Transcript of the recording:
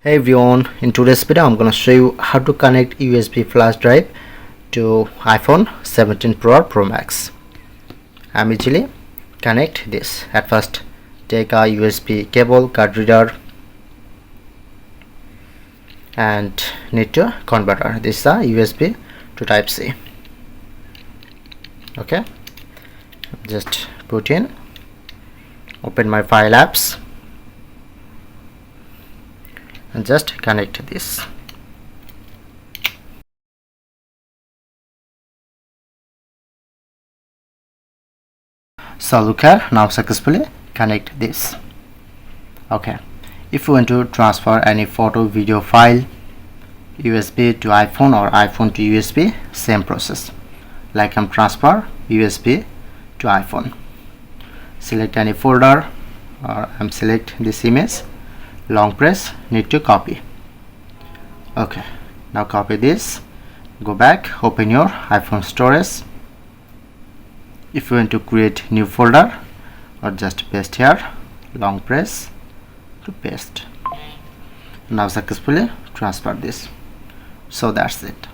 Hey everyone, in today's video I'm going to show you how to connect USB flash drive to iPhone 17 Pro or Pro Max. I'm easily connect this. At first take a USB cable, card reader and need to converter. This is a USB to type C. Okay, just put in, open my file apps and just connect this. So look here, now successfully connect this. Okay, if you want to transfer any photo video file USB to iPhone or iPhone to USB, same process. Like I'm transfer USB to iPhone. Select any folder or I'm select this image. Long press, need to copy. Okay, now copy this, go back, open your iPhone storage. If you want to create new folder or just paste here, long press to paste. Now successfully transfer this. So that's it.